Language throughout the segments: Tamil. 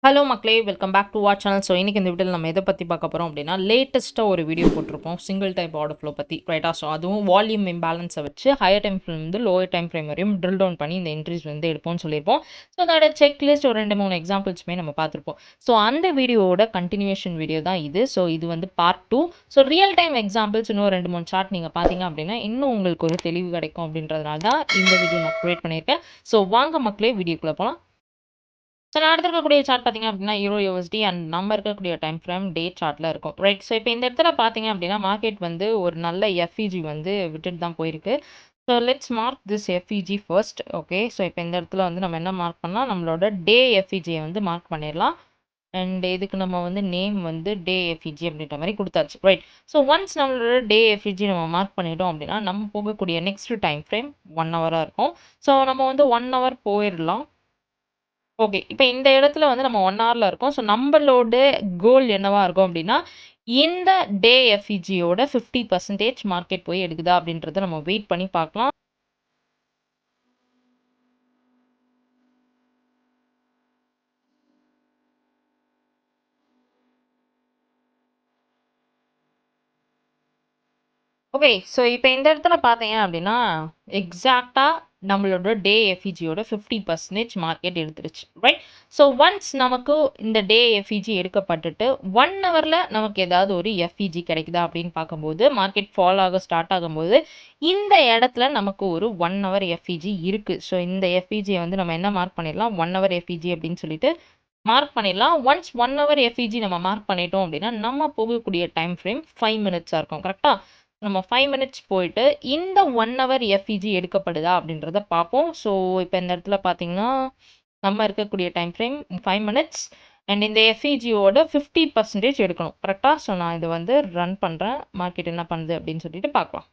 ஹலோ மக்களே! Welcome back to our channel. So, இன்னைக்கு இந்த வீடியோல நம்ம எத பத்தி பார்க்க போறோம் அப்டின்னா, லேட்டஸ்ட்டா ஒரு வீடியோ போட்டிருப்போம். சிங்கிள் டைப் ஆர்டர் ஃப்ளோ பத்தி. ரைட்டா? ஸோ, அதுவும் வால்யூம் இம்பேலன்ஸ வச்சு ஹையர் டைம் ஃப்ரேம் வந்து லோயர் டைம் ஃப்ரேம் வரையும் ட்ரில் டவுன் பண்ணி இந்த என்ட்ரீஸ் வந்து எடுப்போம்னு சொல்லியிருப்போம். ஸோ, அதோட செக்லிஸ்ட் ஒரு 2, 3 எக்ஸாம்பிள்ஸுமே நம்ம பார்த்துருப்போம். ஸோ, அந்த வீடியோவோட கன்டினியூஷன் வீடியோ தான் இது. ஸோ, இது வந்து part 2. So, real time examples இன்னும் 2, 3 சார்ட் நீங்க பார்த்தீங்க அப்டின்னா, இன்னும் உங்களுக்கு ஒரு தெளிவு கிடைக்கும் அப்டின்றதுனால தான் இந்த வீடியோ நான் கிரியேட் பண்ணியிருக்கேன். ஸோ, வாங்க மக்களே வீடியோக்குள்ள போலாம். ஸோ நான் எடுத்திருக்கக்கூடிய சார்ட் பார்த்தீங்க அப்படின்னா, யூரோ யுஎஸ்டி அண்ட் நம்ம இருக்கக்கூடிய டைம் ஃப்ரேம் டே சார்ட்ல இருக்கும். ரைட். ஸோ இப்போ இந்த இடத்துல பார்த்தீங்க அப்படின்னா, மார்க்கெட் வந்து ஒரு நல்ல எஃப்இஜி வந்து விட்டுட்டு தான் போயிருக்கு. So let's mark this FEG first. Okay. So இப்போ இந்த இடத்துல வந்து நம்ம என்ன மார்க் பண்ணலாம், நம்மளோட டே எஃப்இஜியை வந்து மார்க் பண்ணிடலாம். அண்ட் இதுக்கு நம்ம வந்து நேம் வந்து டே எஃப்இஜி அப்படின்ற மாதிரி கொடுத்தாச்சு. ரைட். ஸோ ஒன்ஸ் நம்மளோட டே எஃப்இஜி நம்ம மார்க் பண்ணிட்டோம் அப்படின்னா, நம்ம போகக்கூடிய நெக்ஸ்ட் டைம் ஃப்ரேம் 1 ஹவராக இருக்கும். ஸோ நம்ம வந்து 1 ஹவர் போயிடலாம். ஓகே. இப்ப இந்த இடத்துல வந்து நம்ம 1 ஹார்ல இருக்கோம். ஸோ நம்பளோட கோல் என்னவா இருக்கும் அப்டின்னா, இந்த டே எஃப்இஜியோட 50% மார்க்கெட் போய் எடுக்குதா அப்டின்றத நம்ம வெயிட் பண்ணி பார்க்கலாம். ஓகே. ஸோ இப்ப இந்த இடத்துல பார்த்தீங்க அப்டின்னா, எக்ஸாக்ட்டா நம்மளோட டே எஃப்இஜியோட 50% மார்க்கெட் எடுத்துருச்சு. ரைட். ஸோ ஒன்ஸ் நமக்கு இந்த டே எஃப்இஜி எடுக்கப்பட்டுட்டு 1 ஹவர்ல நமக்கு ஏதாவது ஒரு எஃப்இஜி கிடைக்குதா அப்படின்னு பார்க்கும்போது, மார்க்கெட் ஃபால் ஆக ஸ்டார்ட் ஆகும்போது, இந்த இடத்துல நமக்கு ஒரு 1 ஹவர் எஃப்இஜி இருக்கு. ஸோ இந்த எஃப்இஜிய வந்து நம்ம என்ன மார்க் பண்ணிடலாம், 1 ஹவர் எஃப்இஜி அப்படின்னு சொல்லிட்டு மார்க் பண்ணிடலாம். ஒன்ஸ் 1 ஹவர் எஃப்இஜி நம்ம மார்க் பண்ணிட்டோம் அப்படின்னா, நம்ம போகக்கூடிய டைம் ஃப்ரேம் 5 மினிட்ஸா இருக்கும். கரெக்ட்டா? நம்ம 5 மினிட்ஸ் போயிட்டு, இந்த 1 ஹவர் எஃப்இஜி எடுக்கப்படுதா அப்படின்றத பார்ப்போம். ஸோ, இப்ப இந்த இடத்துல பார்த்தீங்கன்னா, நம்ம இருக்கக்கூடிய டைம் ஃப்ரேம் 5 மினிட்ஸ் அண்ட் இந்த எஃப்இஜியோட 50% எடுக்கணும். கரெக்ட்டா? ஸோ, நான் இத வந்து ரன் பண்றேன். மார்க்கெட் என்ன பண்ணுது அப்படின்னு சொல்லிட்டு பார்க்கலாம்.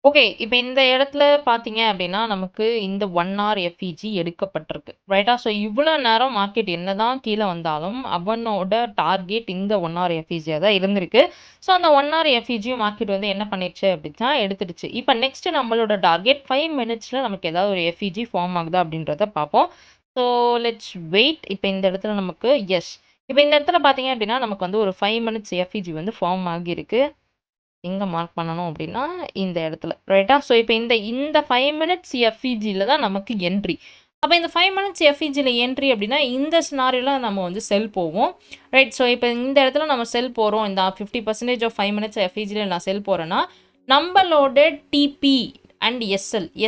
ஓகே. இப்ப இந்த இடத்துல பார்த்தீங்க அப்டின்னா, நமக்கு இந்த 1 ஹார் எஃப்இஜி எடுக்கப்பட்டிருக்கு. ரைட்டா? ஸோ இவ்வளோ நேரம் மார்க்கெட் என்னதான் கீழ வந்தாலும், அவனோட டார்கெட் இந்த 1 ஹார் எஃப்இஜியா தான் இருந்திருக்கு. ஸோ அந்த 1 ஹார் எஃப்இஜியும் மார்க்கெட் வந்து என்ன பண்ணிருச்சு அப்டின்னா, எடுத்துடுச்சு. இப்ப நெக்ஸ்ட் நம்மளோட டார்கெட் 5 மினிட்ஸ்ல நமக்கு ஏதாவது ஒரு எஃப்இஜி ஃபார்ம் ஆகுதா அப்டின்றத பார்ப்போம். So let's wait. இப்ப இந்த இடத்துல நமக்கு எஸ். இப்ப இந்த இடத்துல பார்த்தீங்க அப்டின்னா, நமக்கு வந்து ஒரு 5 மினிட்ஸ் எஃப்இஜி வந்து ஃபார்ம் ஆகியிருக்கு. எங்க மார்க் பண்ணணும் அப்டின்னா, இந்த இடத்துல. ரைட்டா? ஸோ இப்ப இந்த இந்த 5 மினிட்ஸ் எஃப்இஜில தான் நமக்கு என்ட்ரி. அப்ப இந்த 5 மினிட்ஸ் எஃப்இஜில என்ட்ரி அப்டின்னா, இந்த சினாரியோல நம்ம வந்து செல் போவோம். ரைட். ஸோ இப்ப இந்த இடத்துல நம்ம செல் போறோம். இந்த 50% ஆஃப் 5 மினிட்ஸ் எஃப்இஜில நான் செல் போறேன்னா, நம்பளோட டிபி அண்ட்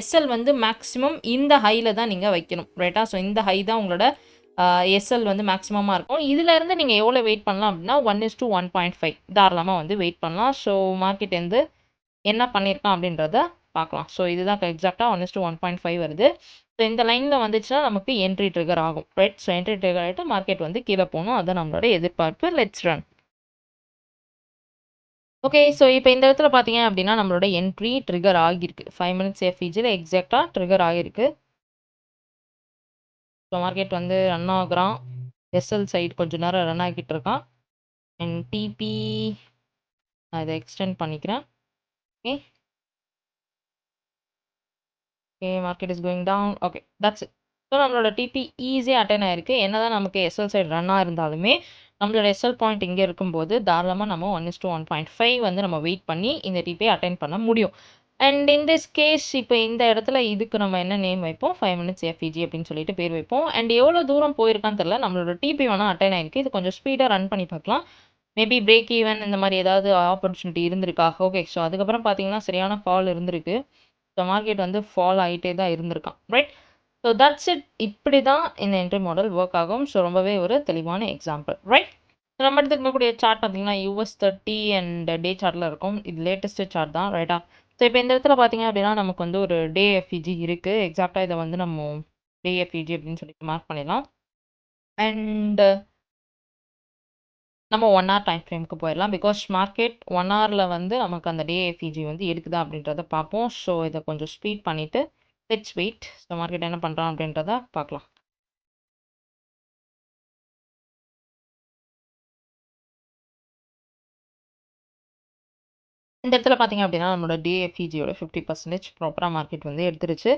எஸ்எல் வந்து மேக்ஸிமம் இந்த ஹைல தான் நீங்க வைக்கணும். ரைட்டா? ஸோ இந்த ஹை தான் உங்களோட எஸ்எல் வந்து மேக்ஸிமமா இருக்கும். இதுலருந்து நீங்க எவ்வளோ வெயிட் பண்ணலாம் அப்டின்னா, 1:1.5 தாராளமா வந்து வெயிட் பண்ணலாம். ஸோ மார்க்கெட் வந்து என்ன பண்ணியிருக்கான் அப்படின்றத பார்க்கலாம். ஸோ இதுதான் எக்ஸாக்ட்டா 1:1.5 வருது. ஸோ இந்த லைன்ல வந்துச்சுன்னா நமக்கு என்ட்ரி ட்ரிகர் ஆகும். ரைட். ஸோ என்ட்ரி ட்ரிகர் ஆயிட்டு மார்க்கெட் வந்து கீழ போணும். அதான் நம்மளோட எதிர்பார்ப்பு. Let's run. ஓகே. ஸோ இப்ப இந்த இடத்துல பார்த்தீங்க அப்படின்னா, நம்மளோட என்ட்ரி ட்ரிகர் ஆகியிருக்கு. 5 மினிட்ஸ் எஃப்இஜில எக்ஸாக்ட்டா ட்ரிகர் ஆகியிருக்கு. ஸோ மார்க்கெட் வந்து ரன் ஆகுறான். எஸ்எல் சைடு கொஞ்ச நேரம் ரன் ஆகிட்டு இருக்கான். அண்ட் டிபி நான் இத எக்ஸ்டெண்ட் பண்ணிக்கிறேன். Okay. Okay. Market is going down. Okay. That's it. So நம்மளோட டிபி ஈஸியா அட்டெயின் ஆயிருக்கு. என்னதான் நமக்கு எஸ்எல் சைடு ரன்னா இருந்தாலுமே, நம்மளோட எஸ்எல் பாயிண்ட் இங்க இருக்கும்போது, தாராளமா நம்ம 1:1.5 வந்து நம்ம வெயிட் பண்ணி இந்த டிபிய அட்டெயின் பண்ண முடியும். அண்ட் இன் திஸ் கேஸ் இப்ப இந்த இடத்துல இதுக்கு நம்ம என்ன நேம் வைப்போம், 5 மினிட்ஸ் எஃப்இஜி அப்படின்னு சொல்லிட்டு பேர் வைப்போம். அண்ட் எவ்வளோ தூரம் போயிருக்கான்னு தெரியல. நம்மளோட டிபி வேணா அட்டெயின் ஆயிருக்கு. இது கொஞ்சம் ஸ்பீடா ரன் பண்ணி பார்க்கலாம். மேபி பிரேக் ஈவன் இந்த மாரி ஏதாவது ஆப்பர்ச்சுனிட்டி இருந்திருக்கா? ஓகே. ஸோ அதுக்கப்புறம் பார்த்தீங்கன்னா, சரியான ஃபால் இருந்திருக்கு. ஸோ மார்க்கெட் வந்து ஃபால் ஆயிட்டே தான் இருந்திருக்கான். ரைட். So that's it. இப்படி தான் இந்த என்ட்ரி மாடல் ஒர்க் ஆகும். ஸோ ரொம்பவே ஒரு தெளிவான எக்ஸாம்பிள். ரைட். நம்ம எடுத்துக்கக்கூடிய சார்ட் பார்த்தீங்கன்னா, யுஎஸ் 30 அண்ட் டே சார்ட்ல இருக்கும். இது லேட்டஸ்ட் சார்ட் தான். ரைட்டா? ஸோ இப்போ இந்த இடத்துல பார்த்தீங்க அப்படின்னா, நமக்கு வந்து ஒரு டே எஃப்இஜி இருக்கு. எக்ஸாக்ட்டா இத வந்து நம்ம டே எஃப்இஜி அப்படின்னு சொல்லிட்டு மார்க் பண்ணிடலாம். அண்ட் நம்ம 1 ஹவர் டைம் ஃப்ரேம்க்கு போயிடலாம். பிகாஸ் மார்க்கெட் 1 ஹவர்ல வந்து நமக்கு அந்த டே எஃப்இஜி வந்து எடுக்குதா அப்படின்றத பார்ப்போம். ஸோ இத கொஞ்சம் ஸ்பீட் பண்ணிட்டு, லெட்ஸ் வெயிட். ஸோ மார்க்கெட் என்ன பண்றான் அப்படின்றத பார்க்கலாம். இந்த இடத்துல பார்த்தீங்க அப்படின்னா, நம்மளோட DFEGயோட 50% ப்ராப்பரா மார்க்கெட் வந்து எடுத்துருச்சு.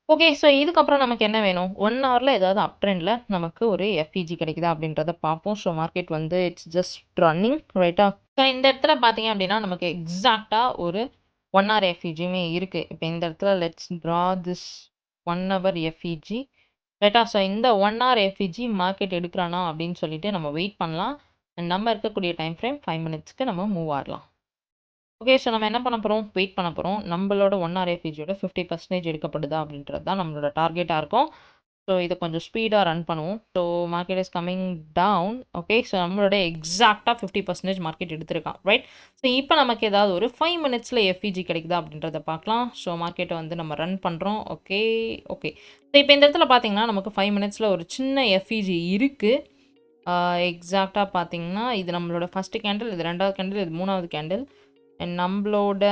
ஓகே. ஸோ இதுக்கப்புறம் நமக்கு என்ன வேணும்? 1 ஹவர்ல ஏதாவது அப் ட்ரெண்ட்ல நமக்கு ஒரு FEG கிடைக்குதா அப்படின்றத பார்ப்போம். ஸோ மார்க்கெட் வந்து இட்ஸ் ஜஸ்ட் ரன்னிங் ரைட்டா? ஸோ இந்த இடத்துல பார்த்தீங்க அப்படின்னா, நமக்கு எக்ஸாக்ட்டா ஒரு 1 ஹவர் FEGயுமே இருக்கு. இப்ப இந்த இடத்துல let's draw this 1 hour FEG ரைட்டா? ஸோ இந்த 1 ஹவர் FEG மார்க்கெட் எடுக்குறானா அப்படின்னு சொல்லிட்டு நம்ம வெயிட் பண்ணலாம். அண்ட் நம்ம இருக்கக்கூடிய டைம் ஃப்ரேம் 5 மினிட்ஸ்க்கு நம்ம மூவ் ஆகலாம். ஓகே. ஸோ நம்ம என்ன பண்ண போறோம்? வெயிட் பண்ண போறோம். நம்மளோட 1 ஹவர் எஃப்இஜியோட 50% எடுக்கப்படுதா அப்படின்றது தான் நம்மளோட டார்கெட்டா இருக்கும். ஸோ இத கொஞ்சம் ஸ்பீடா ரன் பண்ணுவோம். So market is coming down. Okay. So நம்மளோட எக்ஸாக்ட்டா 50% மார்க்கெட் எடுத்திருக்கான். ரைட். ஸோ இப்ப நமக்கு ஏதாவது ஒரு 5 மினிட்ஸ்ல எஃப்இஜி கிடைக்குதா அப்படின்றத பார்க்கலாம். ஸோ மார்க்கெட்ட வந்து நம்ம ரன் பண்றோம். Okay, okay. ஸோ இப்ப இந்த இடத்துல பார்த்தீங்கன்னா, நமக்கு 5 மினிட்ஸ்ல ஒரு சின்ன எஃப்இஜி இருக்கு. எக்ஸாக்ட்டா பார்த்தீங்கன்னா, இது நம்மளோட ஃபர்ஸ்ட் கேண்டில், இது 2வது கேண்டில், இது 3வது கேண்டில். நம்மளோட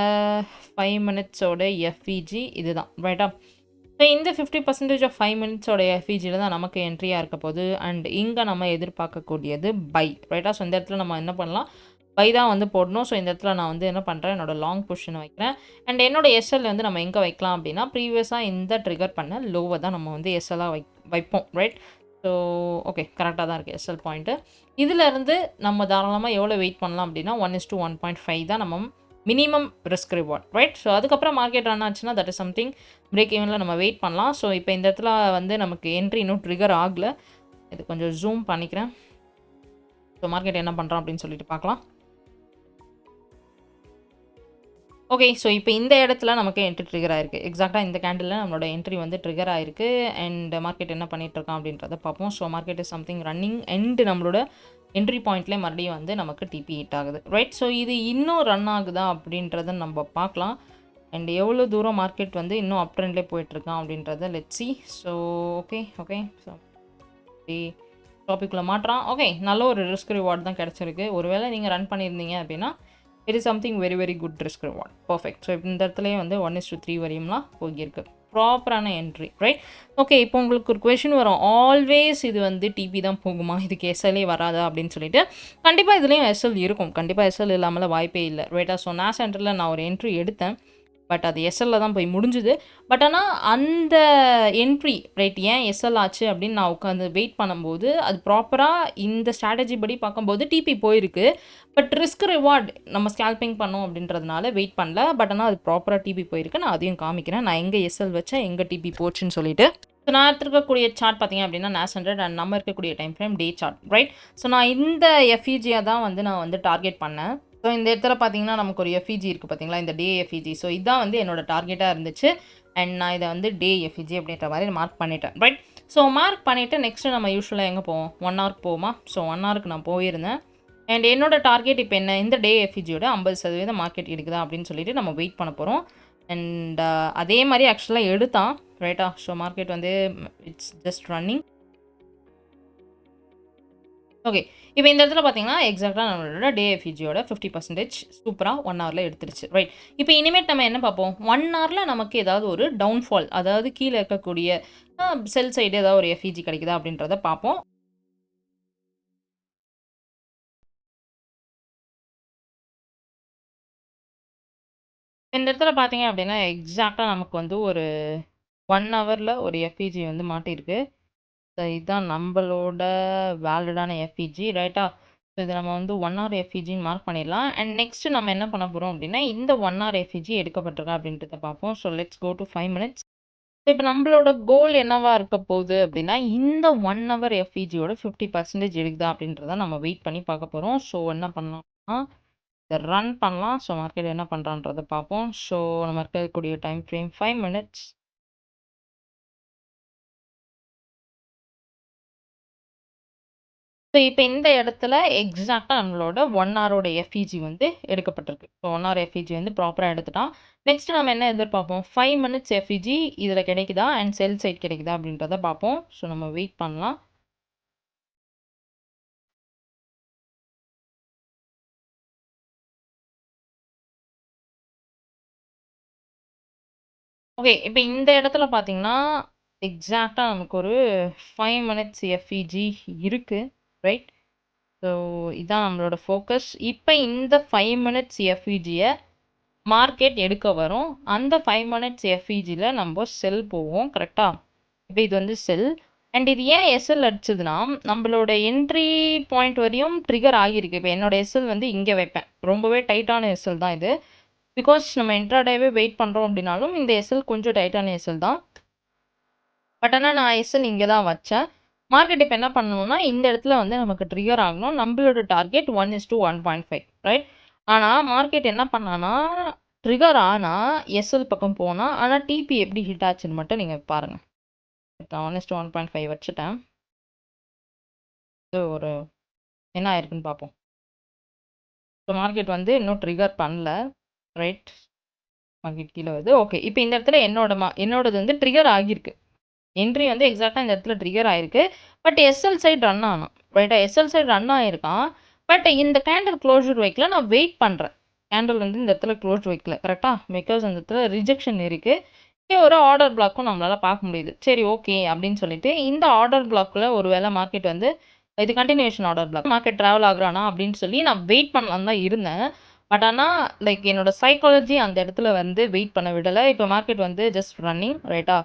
5 மினிட்ஸோட எஃப்இஜி இதுதான் ரைட்டா? ஸோ இந்த 50% ஆஃப் 5 மினிட்ஸோட எஃப்இஜியில் தான் நமக்கு என்ட்ரியாக இருக்க போகுது. அண்ட் இங்கே நம்ம எதிர்பார்க்கக்கூடியது பை ரைட்டா? ஸோ இந்த இடத்துல நம்ம என்ன பண்ணலாம்? பை தான் வந்து போடணும். ஸோ இந்த இடத்துல நான் வந்து என்ன பண்ணுறேன்? என்னோட லாங் பொசிஷன் வைக்கிறேன். அண்ட் என்னோட எஸ்எல் வந்து நம்ம எங்கே வைக்கலாம் அப்படின்னா, ப்ரீவியஸாக இந்த ட்ரிகர் பண்ண லோவை தான் நம்ம வந்து எஸ்எல்லாக வைப்போம் ரைட்? ஸோ ஓகே, கரெக்டாக தான் இருக்குது எஸ்எல் பாயிண்ட்டு. இதிலேருந்து நம்ம தாராளமாக எவ்வளோ வெயிட் பண்ணலாம் அப்படின்னா 1:1.5 தான் நம்ம minimum risk reward right? So அதுக்கப்புறம் மார்க்கெட் ரன் ஆச்சுன்னா தட் இஸ் சம்திங் பிரேக் ஈவனில் நம்ம வெயிட் பண்ணலாம். ஸோ இப்போ இந்த இடத்துல வந்து நமக்கு என்ட்ரி இன்னும் ட்ரிகர் ஆகலை. இது கொஞ்சம் ஜூம் பண்ணிக்கிறேன். ஸோ மார்க்கெட் என்ன பண்ணுறான் அப்படின்னு சொல்லிட்டு பார்க்கலாம். ஓகே. ஸோ இப்போ இந்த இடத்துல நமக்கு என்ட்ரி ட்ரிகர் ஆயிருக்கு. எக்ஸாக்ட்டா இந்த கேண்டில்ல நம்மளோட என்ட்ரி வந்து ட்ரிகர் ஆயிருக்கு. அண்ட் மார்க்கெட் என்ன பண்ணிட்டு இருக்கான் அப்படின்றத பார்ப்போம். So market is something running and நம்மளோட என்ட்ரி பாயிண்ட்லேயே மறுபடியும் வந்து நமக்கு டிபி ஹிட் ஆகுது ரைட்? ஸோ இது இன்னும் ரன் ஆகுதா அப்படின்றத நம்ம பார்க்கலாம். அண்ட் எவ்வளோ தூரம் மார்க்கெட் வந்து இன்னும் அப் ட்ரெண்ட்லேயே போயிட்டுருக்கான் அப்படின்றத let's see. So okay, okay. So டாபிக்குள்ளே மாட்டுறான். ஓகே, நல்ல ஒரு ரிஸ்க் ரிவார்ட் தான் கிடச்சிருக்கு. ஒருவேளை நீங்கள் ரன் பண்ணியிருந்தீங்க அப்படின்னா it is something very very good risk reward. Perfect. So இந்த இடத்துலேயே வந்து 1:3 வரையும்லாம் போகியிருக்கு. ப்ராப்பரான என்ட்ரி ரைட்? ஓகே. இப்போ உங்களுக்கு ஒரு கொஷின் வரும், ஆல்வேஸ் இது வந்து டிபி தான் போகுமா, இதுக்கு எஸ்எல்ஏ வராதா அப்படின்னு சொல்லிட்டு. கண்டிப்பாக இதுலேயும் எஸ்எல் இருக்கும். கண்டிப்பாக எஸ்எல் இல்லாமல் வாய்ப்பே இல்லை ரைட்டா? ஸோ நான் சென்டரில் நான் ஒரு என்ட்ரி எடுத்தேன். பட் அது எஸ்எல்ல தான் போய் முடிஞ்சுது. பட் ஆனால் அந்த என்ட்ரி ரைட் ஏன் எஸ்எல் ஆச்சு அப்படின்னு நான் உட்காந்து வெயிட் பண்ணும்போது, அது ப்ராப்பராக இந்த ஸ்ட்ராட்டஜி படி பார்க்கும்போது டிபி போயிருக்கு. பட் ரிஸ்க் ரிவார்ட் நம்ம ஸ்கேல்பிங் பண்ணோம் அப்படின்றதுனால வெயிட் பண்ணல. பட் ஆனால் அது ப்ராப்பராக டிபி போயிருக்கு. நான் அதையும் காமிக்கிறேன். நான் எங்கே எஸ்எல் வச்சேன், எங்கே டிபி போச்சுன்னு சொல்லிட்டு. ஸோ நான் எடுத்துருக்கக்கூடிய சார்ட் பார்த்தீங்க அப்படின்னா NAS 100 அண்ட் நம்ம இருக்கக்கூடிய time frame day chart right? So நான் இந்த எஃப்இஜியை தான் வந்து நான் வந்து டார்கெட் பண்ணேன். ஸோ இந்த இடத்துல பார்த்தீங்கன்னா நமக்கு ஒரு எஃப்இஜி இருக்குது பார்த்தீங்களா, இந்த டே எஃப்இஜி. ஸோ இதுதான் வந்து என்னோட டார்கெட்டாக இருந்துச்சு. அண்ட் நான் இதை வந்து டே எஃப்இஜி அப்படின்ற மாதிரி மார்க் பண்ணிட்டேன் ரைட்? ஸோ மார்க் பண்ணிவிட்டு நெக்ஸ்ட்டு நம்ம யூஸ்வலாக எங்கே போவோம்? 1 ஹவருக்கு போவோமா? ஸோ 1 ஹவருக்கு நான் போயிருந்தேன். அண்ட் என்னோட டார்கெட் இப்போ என்ன? இந்த டே எஃப்இஜியோட 50% மார்க்கெட் எடுக்குதா அப்படின்னு சொல்லிட்டு நம்ம வெயிட் பண்ண போகிறோம். அண்ட் அதே மாதிரி ஆக்சுவலாக எடுத்தான் ரைட்டா? ஸோ மார்க்கெட் வந்து இட்ஸ் ஜஸ்ட் ரன்னிங். ஓகே. இப்போ இந்த இடத்துல பார்த்தீங்கன்னா, எக்ஸாக்ட்டா நம்மளோட டே எஃப்இஜியோட 50% சூப்பரா 1 ஹவர்ல எடுத்துருச்சு ரைட்? இப்போ இனிமேட் நம்ம என்ன பார்ப்போம்? 1 ஹவர்ல நமக்கு ஏதாவது ஒரு டவுன்ஃபால், அதாவது கீழே இருக்கக்கூடிய செல் சைடு ஏதாவது ஒரு எஃப்இஜி கிடைக்குதா அப்படின்றத பார்ப்போம். இந்த இடத்துல பார்த்தீங்க அப்படின்னா, எக்ஸாக்ட்டா நமக்கு வந்து ஒரு 1 ஹவர்ல ஒரு எஃப்இஜி வந்து மாட்டியிருக்கு. ஸோ இதுதான் நம்மளோட வேலிடான எஃப்இஜி ரைட்டா? ஸோ இதை நம்ம வந்து 1 ஹவர் எஃப்இஜின்னு மார்க் பண்ணிடலாம். அண்ட் நெக்ஸ்ட் நம்ம என்ன பண்ண போகிறோம் அப்படின்னா, இந்த 1 ஹவர் எஃப்இஜி எடுக்கப்பட்டிருக்கா அப்படின்றத பார்ப்போம். So let's go to 5 minutes. இப்போ நம்மளோட கோல் என்னவா இருக்க போகுது அப்படின்னா, இந்த 1 ஹவர் எஃப்இஜியோட 50% எடுக்குதா அப்படின்றத நம்ம வெயிட் பண்ணி பார்க்க போகிறோம். ஸோ என்ன பண்ணலாம்னா, இதை ரன் பண்ணலாம். ஸோ மார்க்கெட் என்ன பண்ணுறான்றதை பார்ப்போம். ஸோ நம்ம இருக்கக்கூடிய டைம் ஃப்ரேம் 5 மினிட்ஸ். ஸோ இப்போ இந்த இடத்துல எக்ஸாக்ட்டா நம்மளோட 1 ஹவரோட எஃப்இஜி வந்து எடுக்கப்பட்டிருக்கு. ஸோ 1 ஹவர் எஃப்இஜி வந்து ப்ராப்பரா எடுத்துட்டான். நெக்ஸ்ட் நம்ம என்ன எதிர்பார்ப்போம்? 5 மினிட்ஸ் எஃப்இஜி இதில கிடைக்குதா? அண்ட் செல் சைட் கிடைக்குதா? அப்படின்றத பார்ப்போம். ஸோ நம்ம வெயிட் பண்ணலாம். ஓகே. இப்போ இந்த இடத்துல பார்த்தீங்கன்னா, எக்ஸாக்ட்டா நமக்கு ஒரு 5 மினிட்ஸ் எஃப்இஜி இருக்கு. ரைட்? ஸோ இதான் நம்மளோட ஃபோக்கஸ். இப்போ இந்த 5 மினிட்ஸ் எஃப்இஜிய மார்க்கெட் எடுக்க வரும். அந்த 5 மினிட்ஸ் எஃப்இஜில நம்ம செல் போவோம். கரெக்ட்டா? இப்ப இது வந்து செல். அண்ட் இது ஏன் எஸ்எல் அடிச்சதுன்னா, நம்மளோட என்ட்ரி பாயிண்ட் வரையும் ட்ரிகர் ஆகியிருக்கு. இப்ப என்னோட எஸ்எல் வந்து இங்க வைப்பேன். ரொம்பவே டைட்டான எஸ்எல் தான் இது. பிகாஸ் நம்ம இன்ட்ராடேவே வெயிட் பண்றோம் அப்படின்னாலும், இந்த எஸ்எல் கொஞ்சம் டைட்டான எஸ்எல் தான். பட் ஆனா நான் எஸ்எல் இங்க தான் வச்சேன். மார்க்கெட் இப்ப என்ன பண்ணணும்னா, இந்த இடத்துல வந்து நமக்கு ட்ரிகர் ஆகணும். நம்மளோட டார்கெட் 1:1.5 ரைட்? ஆனா மார்க்கெட் என்ன பண்ணான்னா, ட்ரிகர் ஆனா எஸ்எல் பக்கம் போனா, ஆனா டிபி எப்படி ஹிட் ஆச்சுன்னு மட்டும் நீங்க பாருங்க. நான் 1:1.5 வச்சுட்டேன். இது ஒரு என்ன ஆயிருக்குன்னு பார்ப்போம். ஸோ மார்க்கெட் வந்து இன்னும் ட்ரிகர் பண்ணல. ரைட்? மார்க்கெட் கீழ வருது. ஓகே. இப்ப இந்த இடத்துல என்னோடது வந்து ட்ரிகர் ஆகியிருக்கு. என்ட்ரி வந்து எக்ஸாக்ட்டா இந்த இடத்துல ட்ரிகர் ஆயிருக்கு. பட் எஸ்எல் சைடு ரன் ஆனான். ரைட்டா? எஸ்எல் சைடு ரன் ஆயிருக்கான். பட் இந்த கேண்டில் க்ளோஷர் வைக்கல. நான் வெயிட் பண்றேன். கேண்டில் வந்து இந்த இடத்துல க்ளோஸ் வைக்கல. கரெக்ட்டா? பிகாஸ் அந்த இடத்துல ரிஜெக்ஷன் இருக்கு. இங்க ஒரு ஆர்டர் பிளாக்கும் நம்மளால பார்க்க முடியுது. சரி ஓகே அப்படின்னு சொல்லிட்டு, இந்த ஆர்டர் பிளாக்ல ஒரு வேள மார்க்கெட் வந்து இது continuation order black. Market travel ஆகுறானா அப்படின்னு சொல்லி நான் வெயிட் பண்ணலான்னு தான் இருந்தேன். பட் ஆனா லைக் என்னோட சைக்காலஜி அந்த இடத்துல வந்து வெயிட் பண்ண விடல. இப்ப மார்க்கெட் வந்து ஜஸ்ட் ரன்னிங். ரைட்டா?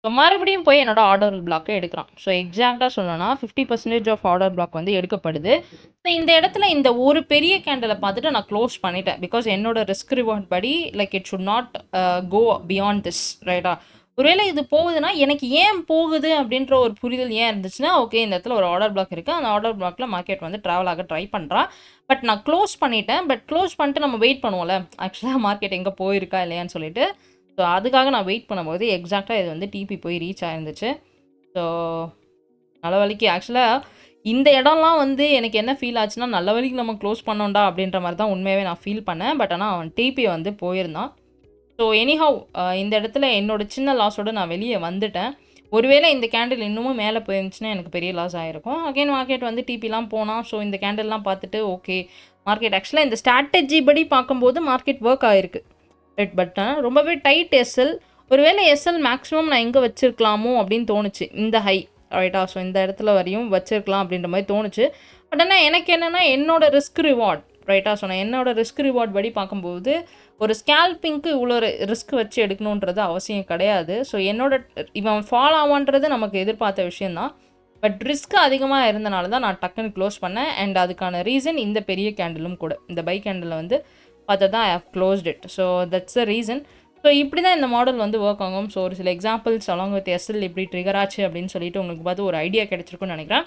ஸோ மறுபடியும் போய் என்னோட ஆர்டர் பிளாக்கை எடுக்கிறான். ஸோ எக்ஸாக்டாக சொல்லணும்னா 50% ஆஃப் ஆர்டர் பிளாக் வந்து எடுக்கப்படுது. ஸோ இந்த இடத்துல இந்த ஒரு பெரிய கேண்டலை பார்த்துட்டு நான் க்ளோஸ் பண்ணிட்டேன். பிகாஸ் என்னோட ரிஸ்க் ரிவார்ட் படி like it should not go beyond this. ரைட்டா? ஒருவேளை இது போகுதுன்னா எனக்கு ஏன் போகுது அப்படின்ற ஒரு புரிதல் ஏன் இருந்துச்சுன்னா, ஓகே இந்த இடத்துல ஒரு ஆர்டர் பிளாக் இருக்குது. அந்த ஆர்டர் பிளாக்ல மார்க்கெட் வந்து ட்ராவல் ஆக ட்ரை பண்ணுறான். பட் நான் க்ளோஸ் பண்ணிட்டேன். பட் க்ளோஸ் பண்ணிட்டு நம்ம வெயிட் பண்ணுவோம்ல, ஆக்சுவலாக மார்க்கெட் எங்கே போயிருக்கா இல்லையான்னு சொல்லிட்டு. ஸோ அதுக்காக நான் வெயிட் பண்ணும்போது எக்ஸாக்ட்டா இது வந்து டிபி போய் ரீச் ஆயிருந்துச்சு. ஸோ நல்ல வேளைக்கு ஆக்சுவலாக இந்த இடம்லாம் வந்து எனக்கு என்ன ஃபீல் ஆச்சுன்னா, நல்ல வேளைக்கு நம்ம க்ளோஸ் பண்ணோம்டா அப்படின்ற மாரி தான் உண்மையாவே நான் ஃபீல் பண்ணேன். பட் ஆனா அவன் டிபி வந்து போயிருந்தான். ஸோ எனிஹவ் இந்த இடத்துல என்னோட சின்ன லாஸோட நான் வெளிய வந்துட்டேன். ஒருவேளை இந்த கேண்டில் இன்னமும் மேல போயிருந்துச்சுன்னா எனக்கு பெரிய லாஸ் ஆயிருக்கும். அகைன் மார்க்கெட் வந்து டிபிலாம் போனான். ஸோ இந்த கேண்டில்லாம் பார்த்துட்டு ஓகே மார்க்கெட் ஆக்சுவலா இந்த ஸ்ட்ராட்டஜி படி பார்க்கும்போது மார்க்கெட் வொர்க் ஆயிருக்கு. ரைட்? பட் ரொம்பவே டைட் எஸ்எல். ஒருவேளை எஸ்எல் மேக்ஸிமம் நான் எங்கே வச்சிருக்கலாமோ அப்படின்னு தோணுச்சு. இந்த ஹை. ரைட்டா? ஸோ இந்த இடத்துல வரையும் வச்சிருக்கலாம் அப்படின்ற மாதிரி தோணுச்சு. பட் ஆனால் எனக்கு என்னென்னா என்னோட ரிஸ்க் ரிவார்ட். ரைட்டா? ஸோ நான் என்னோட ரிஸ்க் ரிவார்ட் படி பார்க்கும்போது ஒரு ஸ்கேல்பிங்க்கு இவ்வளோ ரிஸ்க் வச்சு எடுக்கணுன்றது அவசியம் கிடையாது. ஸோ என்னோட இவன் ஃபாலோ ஆவான்றது நமக்கு எதிர்பார்த்த விஷயந்தான். பட் ரிஸ்க் அதிகமாக இருந்தனால தான் நான் டக்குன்னு க்ளோஸ் பண்ணேன். அண்ட் அதுக்கான ரீசன் இந்த பெரிய கேண்டிலும் கூட. இந்த பை கேண்டில் வந்து பார்த்தா தான் I have closed it. So that's the reason. So இப்படி தான் இந்த மாடல் வந்து ஒர்க் ஆகும். ஸோ ஒரு சில எக்ஸாம்பிள்ஸ் அலாங் வித் எஸ்எல் எப்படி ட்ரிகர் ஆச்சு அப்படின்னு சொல்லிட்டு உங்களுக்கு பார்த்து ஒரு ஐடியா கிடைச்சிருக்குன்னு நினைக்கிறேன்.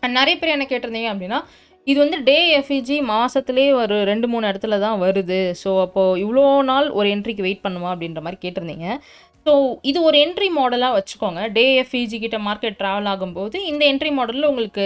அண்ட் நிறைய பேர் என்ன கேட்டிருந்தீங்க அப்படின்னா, இது வந்து டே எஃப்இஜி மாதத்துலேயே ஒரு 2-3 இடத்துல தான் வருது. ஸோ அப்போது இவ்வளோ நாள் ஒரு என்ட்ரிக்கு வெயிட் பண்ணுமா அப்படின்ற மாதிரி கேட்டிருந்தீங்க. ஸோ இது ஒரு என்ட்ரி மாடலாக வச்சுக்கோங்க. டே எஃப்இஜி கிட்ட மார்க்கெட் ட்ராவல் ஆகும்போது இந்த என்ட்ரி மாடலில் உங்களுக்கு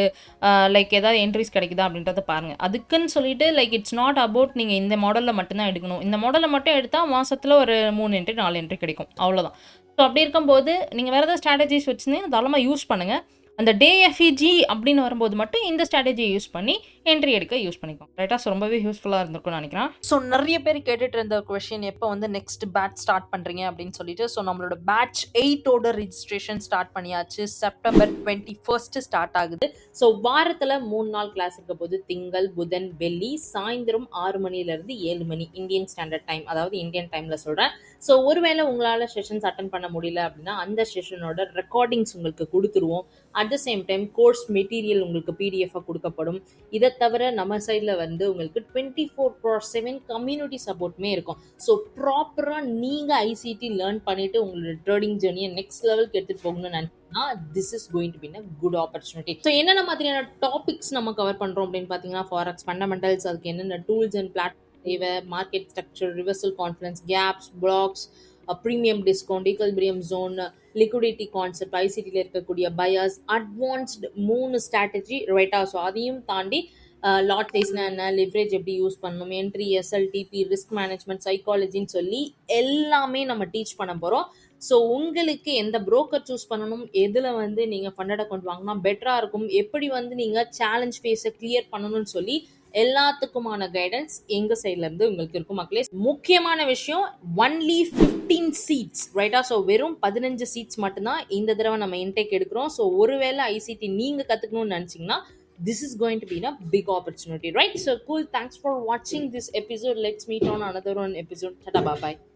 லைக் ஏதாவது என்ட்ரிஸ் கிடைக்குதா அப்படின்றத பாருங்கள். அதுக்குன்னு சொல்லிட்டு லைக் இட்ஸ் நாட் அபவுட் நீங்கள் இந்த மாடலில் மட்டும்தான் எடுக்கணும். இந்த மாடலில் மட்டும் எடுத்தால் மாதத்தில் ஒரு 3 என்ட்ரி 4 என்ட்ரி கிடைக்கும். அவ்வளோதான். ஸோ அப்படி இருக்கும்போது நீங்கள் வேறு ஏதாவது ஸ்ட்ராட்டஜிஸ் வச்சுருந்தீங்கன்னா தாராளமாக யூஸ் பண்ணுங்கள். அந்த டே எஃப்இஜி அப்படின்னு வரும்போது மட்டும் இந்த ஸ்ட்ராட்டஜியை யூஸ் பண்ணி என்ட்ரி எடுக்க யூஸ் பண்ணிக்கோங்க. ரைட்டா? ஸோ ரொம்பவே யூஸ்ஃபுல்லாக இருந்திருக்கும்னு நினைக்கிறேன். ஸோ நிறைய பேர் கேட்டுட்டு இருந்த கொஷின் எப்போ வந்து நெக்ஸ்ட் பேட்ச் ஸ்டார்ட் பண்ணுறீங்க அப்படின்னு சொல்லிட்டு. ஸோ நம்மளோட பேட்ச் 8ஓட ரிஜிஸ்ட்ரேஷன் ஸ்டார்ட் பண்ணியாச்சு. செப்டம்பர் 21 ஸ்டார்ட் ஆகுது. ஸோ வாரத்தில் 3 நாள் கிளாஸ் இருக்க போது திங்கள், புதன், வெள்ளி சாயந்தரம் 6 மணிலேருந்து 7 மணி இந்தியன் ஸ்டாண்டர்ட் டைம், அதாவது இந்தியன் டைமில் சொல்கிறேன். ஸோ ஒருவேளை உங்களால் செஷன்ஸ் அட்டன் பண்ண முடியல அப்படின்னா அந்த செஷனோட ரெக்கார்டிங்ஸ் உங்களுக்கு கொடுத்துருவோம். At the same time course material உங்களுக்கு பிடிஎஃபாக கொடுக்கப்படும். இதை தவிர நம்ம சைடில் வந்து உங்களுக்கு 24/7 கம்யூனிட்டி சப்போர்ட்டுமே இருக்கும். ஸோ ப்ராப்பராக நீங்கள் ஐசிடி லேர்ன் பண்ணிவிட்டு உங்களோட ட்ரேடிங் ஜேர்னியை நெக்ஸ்ட் லெவலுக்கு எடுத்துகிட்டு போகணும்னு நினைச்சீங்கன்னா this is going to be a good opportunity. So என்னென்ன மாதிரியான டாபிக்ஸ் நம்ம கவர் பண்ணுறோம் அப்படின்னு பார்த்தீங்கன்னா, ஃபாரெக்ஸ் ஃபண்டமெண்டல்ஸ், அதுக்கு என்னென்ன டூல்ஸ் அண்ட் பிளாட்ஃபார்ம் தேவை, market structure, reversal confidence, gaps, blocks, premium discount, equilibrium zone, liquidity concept, ஐசிடியில் இருக்கக்கூடிய பயாஸ், அட்வான்ஸ்டு 3 ஸ்ட்ராட்டஜி. ரைட்டா? ஸோ அதையும் தாண்டி லாட் சைஸ்னா என்ன, லிவரேஜ் எப்படி யூஸ் பண்ணணும், entry, SL, TP, risk management, சைக்காலஜின்னு சொல்லி எல்லாமே நம்ம டீச் பண்ண போகிறோம். ஸோ உங்களுக்கு எந்த புரோக்கர் சூஸ் பண்ணணும், எதில் வந்து நீங்கள் ஃபண்டட் அக்கௌண்ட் வாங்கினா பெட்டராக இருக்கும், எப்படி வந்து நீங்கள் சேலஞ்ச் ஃபேஸை கிளியர் பண்ணணும்னு சொல்லி எல்லாத்துக்குமான கைடன்ஸ் எங்க சைட்ல இருந்து உங்களுக்கு இருக்கும் மக்களே. முக்கியமான விஷயம், ஒன்லி 15 சீட்ஸ். ரைட்டா? ஸோ வெறும் 15 சீட்ஸ் மட்டும்தான் இந்த தடவை நம்ம இன்டேக் எடுக்கிறோம். ஸோ ஒருவேளை ஐசிடி நீங்க கத்துக்கணும்னு நினைச்சீங்கன்னா this is going to be a big opportunity, right? So cool, thanks for watching this episode. Let's meet on another one episode. Tada, bye bye.